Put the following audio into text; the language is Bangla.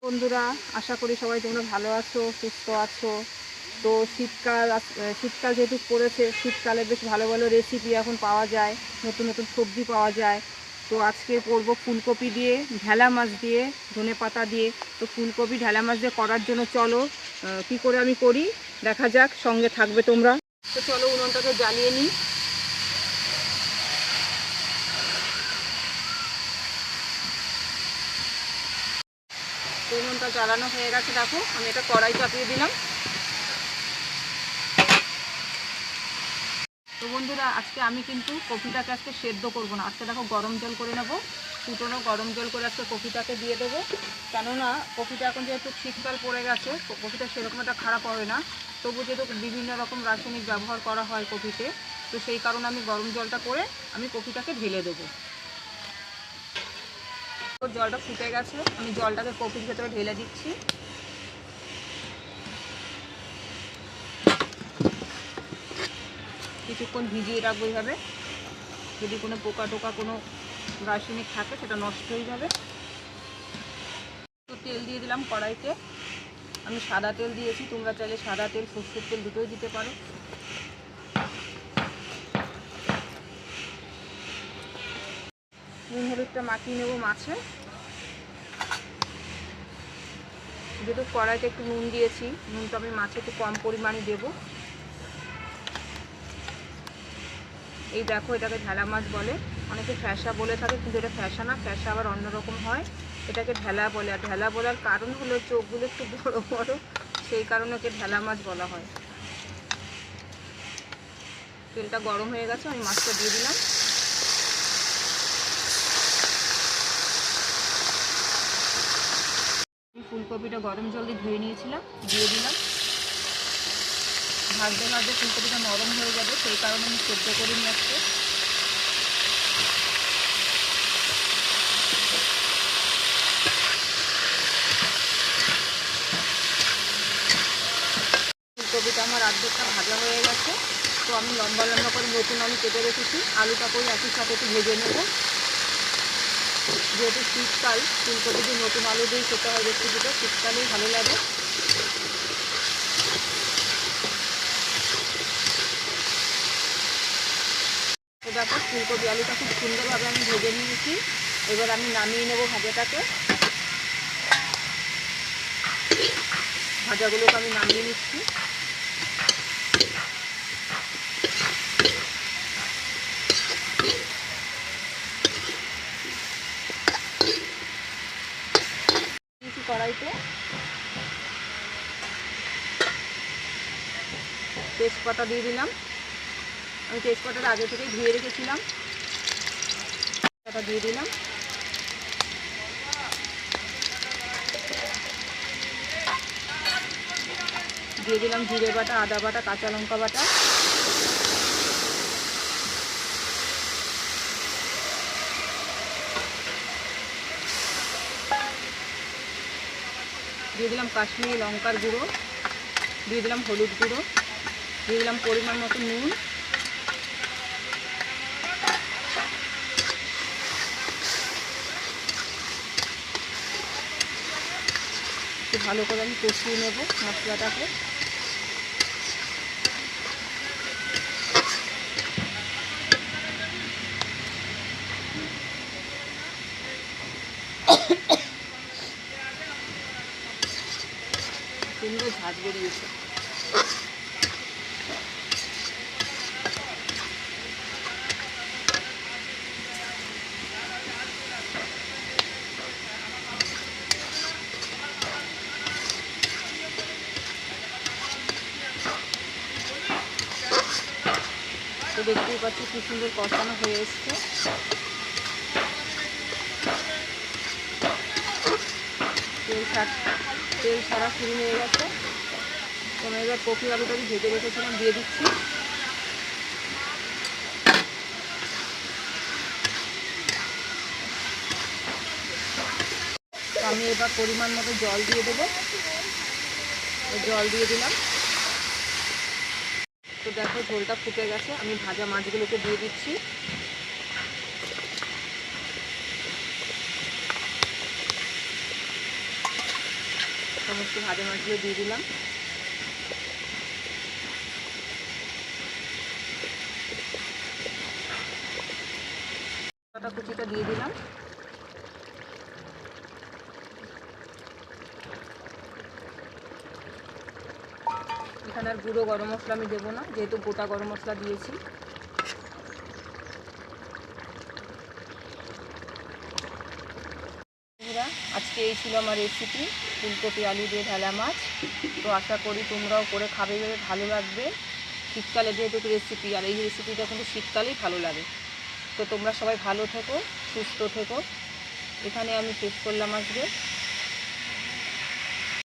বন্ধুরা, আশা করি সবাই তোমরা ভালো আছো, সুস্থ আছো। তো শীতকাল যেহেতু পড়েছে, শীতকালে বেশ ভালো ভালো রেসিপি এখন পাওয়া যায়, নতুন নতুন সবজি পাওয়া যায়। তো আজকে করবো ফুলকপি দিয়ে, ঢেলা মাছ দিয়ে, ধনেপাতা দিয়ে। তো ফুলকপি ঢেলা মাছ দিয়ে করার জন্য চলো কী করে আমি করি দেখা যাক, সঙ্গে থাকবে তোমরা। তো চলো উনুনটাকে জ্বালিয়ে নিই। উনুনটা জ্বালানো হয়ে গেছে, দেখো আমি এটা কড়াই চাপিয়ে দিলাম। তো বন্ধুরা, আজকে আমি কিন্তু কপিটাকে আজকে সেদ্ধ করব না। আজকে দেখো গরম জল করে নেব, ফুটোনো গরম জল করে আজকে কপিটাকে দিয়ে দেবো। কেননা কপিটা এখন যেহেতু শীতকাল পড়ে গেছে, কপিটা সেরকম একটা খারাপ হবে না। তবু যেহেতু বিভিন্ন রকম রাসায়নিক ব্যবহার করা হয় কপিতে, তো সেই কারণে আমি গরম জলটা করে আমি কপিটাকে ঢেলে দেবো। তো জলটা ফুটে গেছে, আমি জলটাকে কপির ভেতরে ঢেলে দিচ্ছি। কিছুক্ষণ ভিজিয়ে রাখবো এইভাবে, যদি কোনো পোকা টোকা কোনো রাসায়নিক থাকে সেটা নষ্ট হয়ে যাবে। তো তেল দিয়ে দিলাম কড়াইতে, আমি সাদা তেল দিয়েছি, তোমরা চাইলে সাদা তেল সরষের তেল দুটোই দিতে পারো। নুন হলুদটা মাখিয়ে নেবো মাছে। যেহেতু কড়াইতে একটু নুন দিয়েছি, নুনটা আমি মাছে একটু কম পরিমাণে দেবো। এই দেখো, এটাকে ঢেলা মাছ বলে, অনেকে ফ্যাসা বলে থাকে, কিন্তু এটা ফ্যাসা না, ফ্যাসা আবার অন্যরকম হয়। এটাকে ঢেলা বলে। আর ঢেলা বলার কারণ হলো চোখগুলো একটু বড় বড়, সেই কারণে ওকে ঢেলা মাছ বলা হয়। তেলটা গরম হয়ে গেছে, আমি মাছটা দিয়ে দিলাম। ফুলকপিটা গরম জল দিয়ে ধুয়ে নিয়েছিলাম, দিয়ে দিলাম। ভাজতে ভাজতে ফুলকপিটা নরম হয়ে যাবে, সেই কারণে আমি সেদ্ধ করে নিয়ে আসছি। ফুলকপিটা আমার অর্ধেকটা ভাজা হয়ে গেছে। তো আমি লম্বা লম্বা করে নতুন আলু কেটে রেখেছি, আলুটা করে একই সাথে একটু ভেজে নেব। যেহেতু শীতকাল, ফুলকপি দিয়ে নতুন আলু দিয়ে খেতে হয় রেসিপিটা, শীতকালেই ভালো লাগে। তো দেখো, ফুলকপি আলুটা খুব সুন্দরভাবে আমি ভেজে নিয়েছি। এবার আমি নামিয়ে নেব ভাজাটাকে। ভাজাগুলোকে আমি নামিয়ে নিচ্ছি। কড়াইতে তেজপাতা দিয়ে দিলাম। আমি তেজপাতাটা আগে থেকেই ধুয়ে রেখেছিলাম। তেজপাতা দিয়ে দিলাম। দিয়ে দিলাম জিরে বাটা, আদা বাটা, কাঁচা লঙ্কা বাটা। দিয়ে দিলাম কাশ্মীরি লঙ্কার গুঁড়ো, দিয়ে দিলাম হলুদ গুঁড়ো, দিয়ে দিলাম পরিমাণ মতো নুন। একটু ভালো করে আমি কষিয়ে নেব মশলাটাকে। সুন্দর ঝাঁঝ বেরিয়েছে। তো দেখতেই পাচ্ছি কি সুন্দর কষানো হয়ে এসছে। তেল ছাড়া শুরু হয়ে গেছে। তো আমি এবার কপি আলুটা ভেজে রেখেছিলাম দিয়ে দিচ্ছি। আমি এবার পরিমাণ মতো জল দিয়ে দেবো। জল দিয়ে দিলাম। তো দেখো, ঝোলটা ফুটে গেছে, আমি ভাজা মাছগুলোকে দিয়ে দিচ্ছি। সমস্ত ভাজা মাছগুলো দিয়ে দিলাম। আদা কুচিটা দিয়ে দিলাম। এখানে আর গুঁড়ো গরম মশলা আমি দেবো না, যেহেতু গোটা গরম মশলা দিয়েছি। আজকে এই ছিল আমার রেসিপি, ফুলকপি আলু দিয়ে ঢালা মাছ। তো আশা করি তোমরাও করে খাবে, ভালো লাগবে। শীতকালে যেহেতু রেসিপি, আর এই রেসিপিটা কিন্তু শীতকালেই ভালো লাগে। তো তোমরা সবাই ভালো থেকো, সুস্থ থেকো। এখানে আমি শেষ করলাম আজকে।